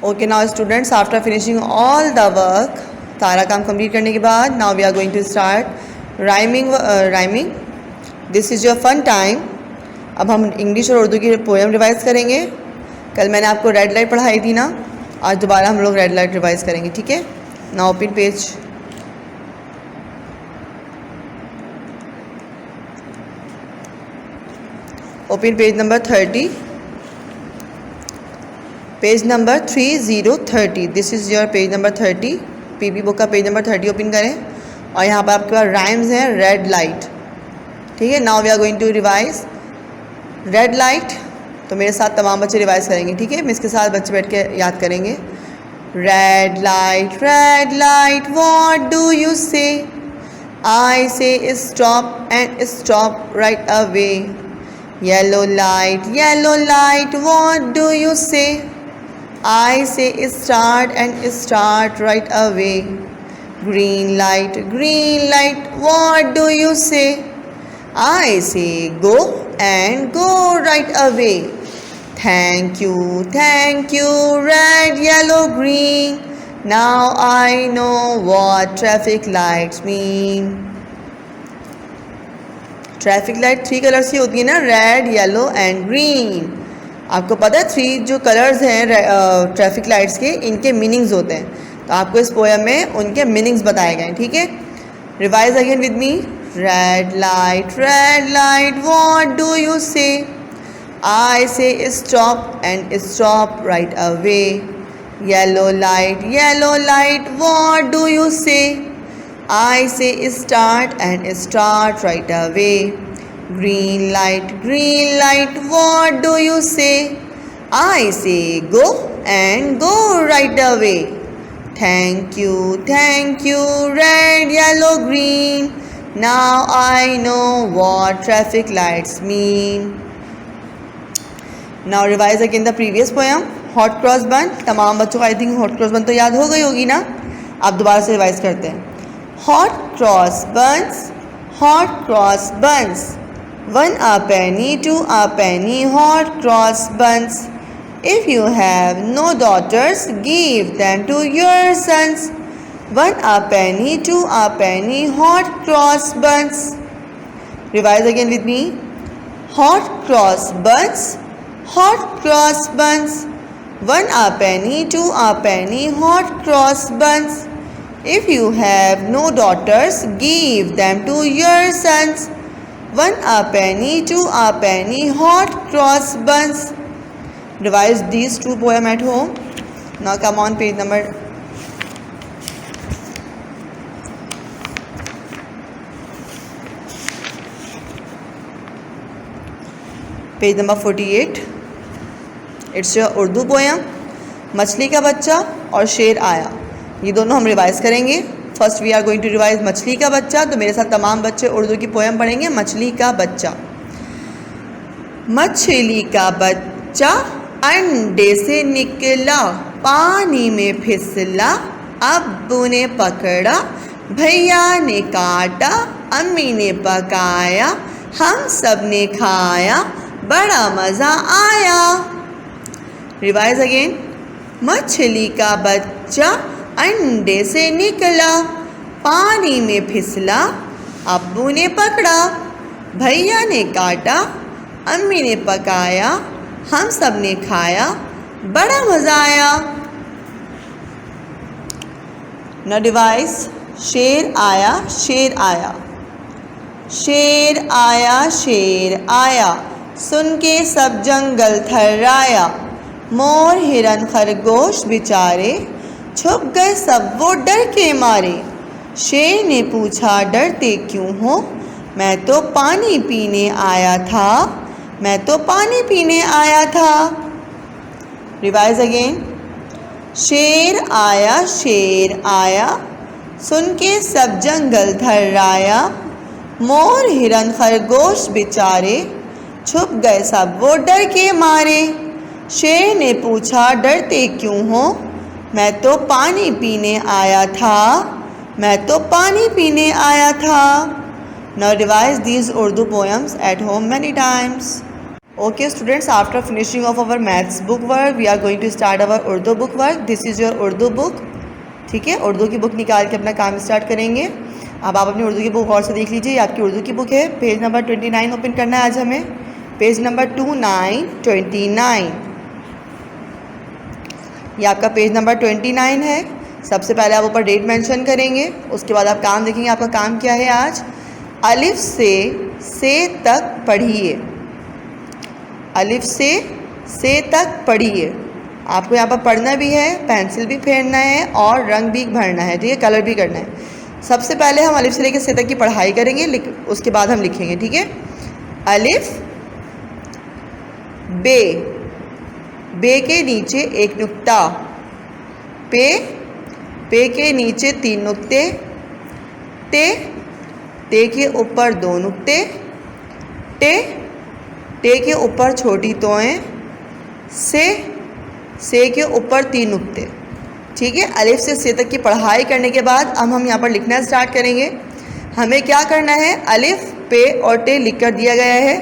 Okay now students, after finishing all the work, सारा काम complete करने के बाद now we are going to start rhyming. This is your fun time. अब हम इंग्लिश और उर्दू की पोएम रिवाइज करेंगे। कल मैंने आपको रेड लाइट पढ़ाई थी ना, आज दोबारा हम लोग रेड लाइट रिवाइज करेंगे, ठीक है। Now open page. Open page number 30, page number 3030। This is your page number 30। PP book का पेज नंबर 30 ओपन करें और यहाँ पर आपके पास राइम्स हैं रेड लाइट, ठीक है। Now we are going to revise red light. तो मेरे साथ तमाम बच्चे रिवाइज करेंगे, ठीक है। मैं इसके साथ बच्चे बैठ के याद करेंगे। Red light what do you से, आई से stop and stop right away. Yellow light what do you से, I say start and start right away. Green light, what do you say? I say go and go right away. Thank you, red, yellow, green. Now I know what traffic lights mean. Traffic light 3 colours की होती है ना, red, yellow and green. आपको पता है 3 जो colours हैं traffic lights के, इनके मीनिंग्स होते हैं। तो आपको इस पोएम में उनके मीनिंग्स बताए गए हैं, ठीक है। Revise again with me. Red light what do you से, आई से stop and stop right away. Yellow light what do you से, आई से start and start right away. Green light, what do you say? I say go and go right away. Thank you, red, yellow, green. Now I know what traffic lights mean. Now revise again the previous poem. Hot cross bun. तमाम बच्चों को I think hot cross बन तो याद हो गई होगी ना। अब दोबारा से रिवाइज करते हैं। Hot cross buns. 1 a penny, 2 a penny, hot cross buns. If you have no daughters, give them to your sons. 1 a penny, 2 a penny, hot cross buns. Revise again with me. Hot cross buns. 1 a penny, 2 a penny, hot cross buns. If you have no daughters, give them to your sons. 1 a penny, 2 a penny, hot cross buns. Revise these 2 poems at home. Now come on page number page number 48। It's your Urdu poem मछली का बच्चा और शेर आया। ये दोनों हम revise करेंगे। First we are going to revise मछली का बच्चा। तो मेरे साथ तमाम बच्चे उर्दू की पोएम पढ़ेंगे। मछली का बच्चा। मछली का बच्चा अंडे से निकला, पानी में फिसला, अब्बू ने पकड़ा, भैया ने काटा, अम्मी ने पकाया, हम सब ने खाया, बड़ा मज़ा आया। Revise again. मछली का बच्चा अंडे से निकला, पानी में फिसला, अब्बू ने पकड़ा, भैया ने काटा, अम्मी ने पकाया, हम सब ने खाया, बड़ा मज़ा आया। न डिवाइस। शेर आया, शेर आया, सुन के सब जंगल थर्राया। मोर हिरन खरगोश बेचारे, छुप गए सब वो डर के मारे। शेर ने पूछा डरते क्यों हो, मैं तो पानी पीने आया था। Revise again. शेर आया, सुन के सब जंगल थर्राया। मोर हिरन खरगोश बेचारे, छुप गए सब वो डर के मारे। शेर ने पूछा डरते क्यों हो, मैं तो पानी पीने आया था। Now revise these Urdu poems at home many times. Okay students, after finishing of our maths book work, we are going to start our Urdu book work. This is your Urdu book. ठीक है, उर्दू की book निकाल के अपना काम start करेंगे. अब आप अपनी उर्दू की बुक और से देख लीजिए. आपकी उर्दू की बुक है, पेज नंबर 29 ओपन करना है आज हमें. Page number 29. ये आपका पेज नंबर 29 है. सबसे पहले आप ऊपर डेट मेंशन करेंगे. उसके बाद आप काम देखेंगे. आपका काम क्या है आज? अलिफ से तक पढ़िए. अलिफ से तक पढ़िए. आपको यहाँ पर पढ़ना भी है, पेंसिल भी फेरना है और रंग भी भरना है. ठीक है, कलर भी करना है. सबसे पहले हम अलिफ से लेकर से तक की पढ़ाई करेंगे, उसके बाद हम लिखेंगे. ठीक है, अलिफ बे के नीचे एक नुक्ता, पे के नीचे 3 नुक्ते, ते के ऊपर 2 नुक्ते, टे के ऊपर छोटी तोएं, से के ऊपर 3 नुक्ते. ठीक है, अलिफ से तक की पढ़ाई करने के बाद अब हम यहाँ पर लिखना स्टार्ट करेंगे. हमें क्या करना है? अलिफ, पे और टे लिख कर दिया गया है.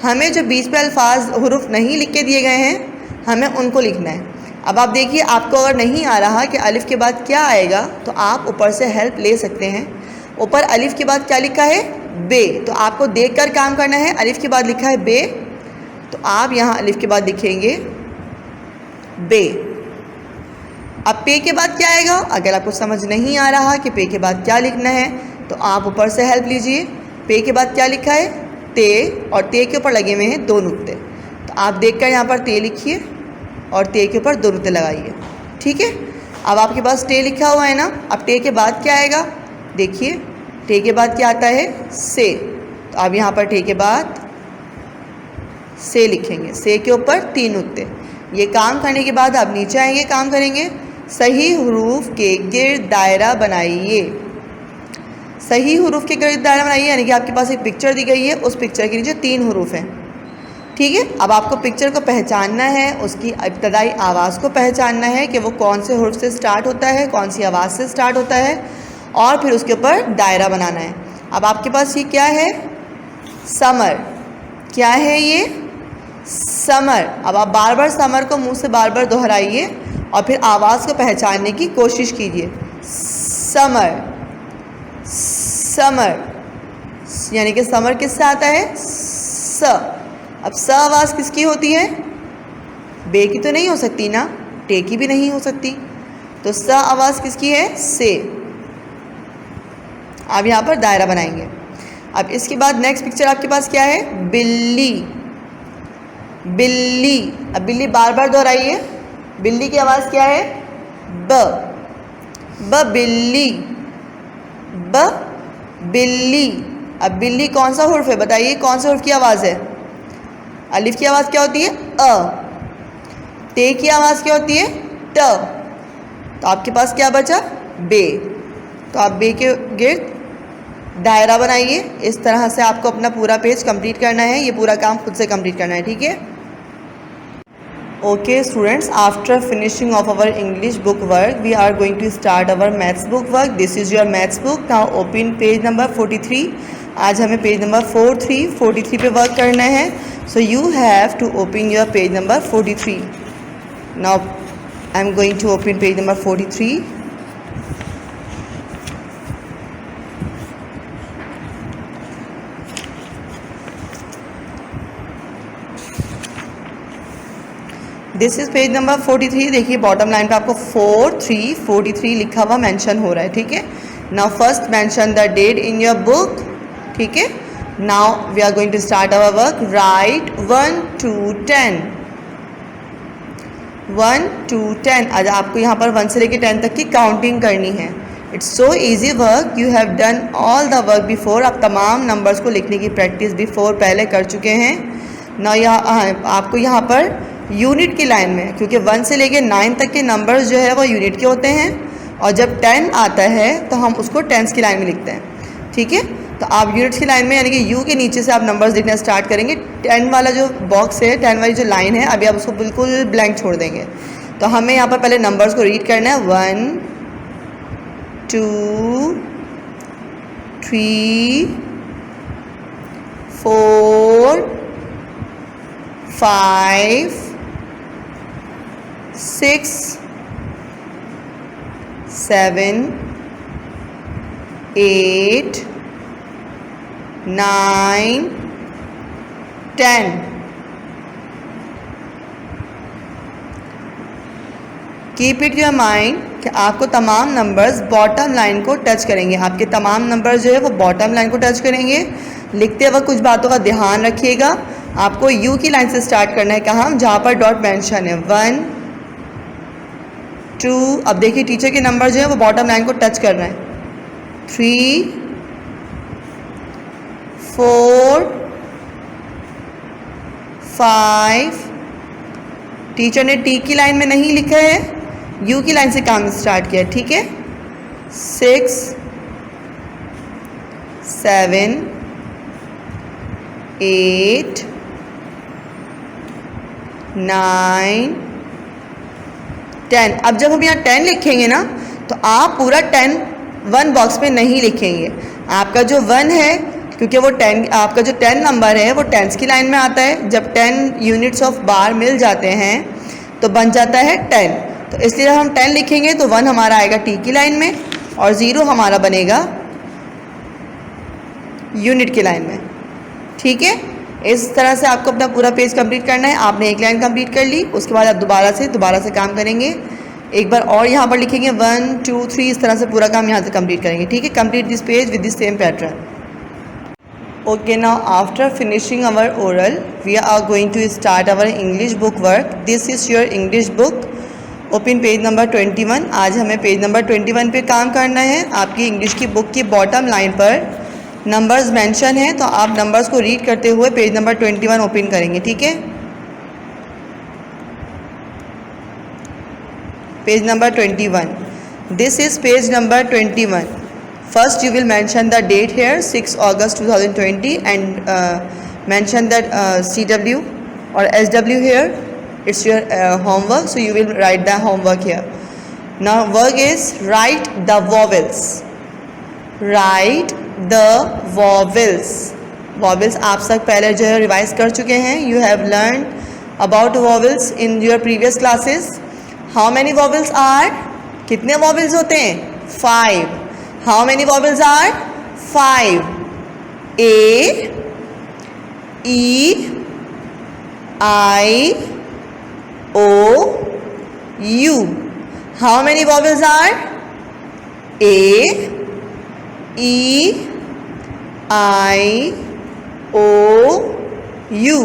हमें जो बीच में अल्फाज हुरूफ नहीं लिख के दिए गए हैं, हमें उनको लिखना है. अब आप देखिए, आपको अगर नहीं आ रहा कि अलिफ के बाद क्या आएगा, तो आप ऊपर से हेल्प ले सकते हैं. ऊपर अलिफ के बाद क्या लिखा है? बे. तो आपको देखकर काम करना है. अलिफ के बाद लिखा है बे, तो आप यहाँ अलिफ के बाद लिखेंगे बे. अब पे के बाद क्या आएगा? अगर आपको समझ नहीं आ रहा कि पे के बाद क्या लिखना है, तो आप ऊपर से हेल्प लीजिए. पे के बाद क्या लिखा है? ते, और ते के ऊपर लगे हुए हैं 2 नुक्ते. तो आप देखकर यहाँ पर ते लिखिए और ते के ऊपर 2 नुक्ते लगाइए. ठीक है, अब आपके पास टे लिखा हुआ है ना. अब टे के बाद क्या आएगा? देखिए, टे के बाद क्या आता है? से. तो आप यहाँ पर टे के बाद से लिखेंगे. से के ऊपर 3 नुक्ते. ये काम करने के बाद आप नीचे आएंगे, काम करेंगे. सही हुरूफ के गिर्द दायरा बनाइए. सही हुरूफ के गिर्द दायरा बनाइए, यानी कि आपके पास एक पिक्चर दी गई है, उस पिक्चर के नीचे 3 हुरूफ हैं. ठीक है, अब आपको पिक्चर को पहचानना है, उसकी इब्तदाई आवाज़ को पहचानना है कि वो कौन से हुरूफ से स्टार्ट होता है, कौन सी आवाज़ से स्टार्ट होता है, और फिर उसके ऊपर दायरा बनाना है. अब आपके पास ये क्या है? समर. क्या है ये? समर. अब आप बार बार समर को मुंह से बार बार दोहराइए और फिर आवाज़ को पहचानने की कोशिश कीजिए. समर, समर, यानी कि समर किससे आता है? स. अब स आवाज़ किसकी होती है? बे की तो नहीं हो सकती ना, टे की भी नहीं हो सकती. तो स आवाज़ किसकी है? से. आप यहाँ पर दायरा बनाएंगे. अब इसके बाद नेक्स्ट पिक्चर आपके पास क्या है? बिल्ली. बिल्ली. अब बिल्ली बार बार दोहराइए. बिल्ली की आवाज़ क्या है? ब बिल्ली, ब बिल्ली. अब बिल्ली कौन सा हुर्फ है? बताइए, कौन सा हुर्फ की आवाज़ है? अलिफ की आवाज़ क्या होती है? अ. ते की आवाज़ क्या होती है? ट. तो आपके पास क्या बचा? बे. तो आप बे के गिर्द दायरा बनाइए. इस तरह से आपको अपना पूरा पेज कंप्लीट करना है. ये पूरा काम खुद से कंप्लीट करना है. ठीक है. Okay students, after finishing of our English book work, we are going to start our maths book work. This is your maths book. Now open page number 43. आज हमें पेज नंबर 43 पे वर्क करना है. So you have to open your page number 43. Now I am going to open page number 43. This is page number 43. देखिए bottom line पे आपको 43 लिखा हुआ मेंशन हो रहा है. ठीक है, now first mention the date in your book. ठीक है, now we are going to start our work. Write 1 to 10. 1 to 10. आज आपको यहाँ पर 1 से लेकर 10 तक की काउंटिंग करनी है. It's so easy work. You have done all the work before. आप तमाम नंबर्स को लिखने की प्रैक्टिस बिफोर पहले कर चुके हैं. ना यहाँ आपको यहाँ पर यूनिट की लाइन में, क्योंकि 1 से लेकर 9 तक के नंबर्स जो है वो यूनिट के होते हैं, और जब 10 आता है तो हम उसको टेंस की लाइन में लिखते हैं. ठीक है, तो आप यूनिट्स की लाइन में, यानी कि यू के नीचे से आप नंबर्स लिखना स्टार्ट करेंगे. 10 वाला जो बॉक्स है, 10 वाली जो लाइन है, अभी आप उसको बिल्कुल ब्लैंक छोड़ देंगे. तो हमें यहाँ पर पहले नंबर्स को रीड करना है. 1 2 3 4 5 6 7 8 9 10। कीप इट योर माइंड कि आपको तमाम नंबर्स बॉटम लाइन को टच करेंगे। आपके तमाम नंबर जो है वो बॉटम लाइन को टच करेंगे। लिखते वक्त कुछ बातों का ध्यान रखिएगा। आपको यू की लाइन से स्टार्ट करना है कहाँ, जहाँ पर डॉट मेंशन है। 1 2, अब देखिए टीचर के नंबर जो है वो बॉटम लाइन को टच कर रहे हैं। 3 4 5, टीचर ने टी की लाइन में नहीं लिखा है, यू की लाइन से काम स्टार्ट किया, ठीक है। 6 7 8 9 10। अब जब हम यहाँ 10 लिखेंगे ना तो आप पूरा 10 1 बॉक्स में नहीं लिखेंगे। आपका जो 1 है, क्योंकि वो 10, आपका जो 10 नंबर है वो टेंस की लाइन में आता है। जब 10 यूनिट्स ऑफ बार मिल जाते हैं तो बन जाता है 10। तो इसलिए हम 10 लिखेंगे तो 1 हमारा आएगा टी की लाइन में और 0 हमारा बनेगा यूनिट की लाइन में, ठीक है। इस तरह से आपको अपना पूरा पेज कंप्लीट करना है। आपने एक लाइन कंप्लीट कर ली, उसके बाद आप दोबारा से काम करेंगे। एक बार और यहाँ पर लिखेंगे 1 2 3, इस तरह से पूरा काम यहाँ से कंप्लीट करेंगे, ठीक है। Complete this page with this same pattern. Okay, now after finishing our oral, we are going to start our English book work. This is your English book. Open page number 21. आज हमें page number 21 पे काम करना है। आपकी English की book की bottom line पर नंबर्स मेंशन है, तो आप नंबर्स को रीड करते हुए पेज नंबर 21 ओपन करेंगे, ठीक है। Page number 21. This is page number 21. First you will mention the date here, 6 August 2020, and mention that CW or SW here. It's your homework, so you will write the homework here. Now work is write the vowels. Write the vowels. Vowels आप सब पहले जो है revise कर चुके हैं. You have learned about vowels in your previous classes. How many vowels are? कितने vowels होते हैं? 5. How many vowels are? 5. A, E, I, O, U. How many vowels are? A, E, I, O, U.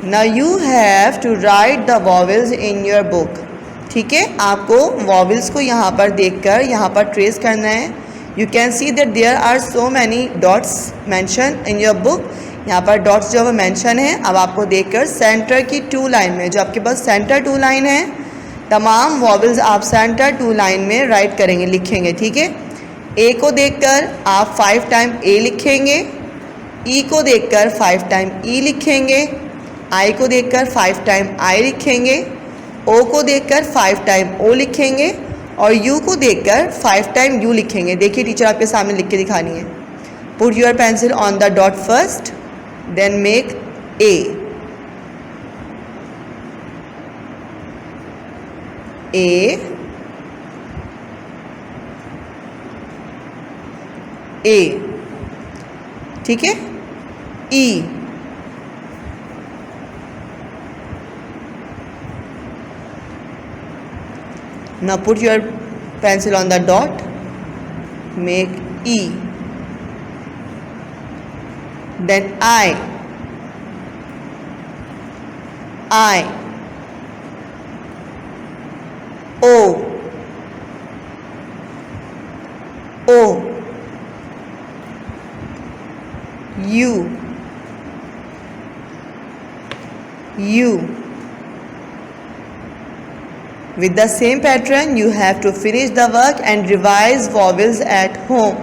Now you have to write the vowels in your book. ठीक है, आपको vowels को यहाँ पर देखकर यहाँ पर ट्रेस करना है. You can see that there are so many dots mentioned in your book. यहाँ पर डॉट्स जो है मेंशन है. अब आपको देखकर सेंटर की 2 लाइन में, जो आपके पास सेंटर 2 लाइन है, तमाम वॉवल्स आप सेंटर 2 लाइन में राइट करेंगे, लिखेंगे, ठीक है। ए को देखकर आप 5 टाइम ए लिखेंगे, ई को देखकर 5 टाइम ई लिखेंगे, आई को देखकर 5 टाइम आई लिखेंगे, ओ को देखकर 5 टाइम ओ लिखेंगे और यू को देखकर 5 टाइम यू लिखेंगे. देखिए टीचर आपके सामने लिख के दिखानी है. Put your pencil on the dot first, then make A. A, ठीक है. ई, now put your pencil on the dot, make E, then I, O, U. With the same pattern, you have to finish the work and revise vowels at home.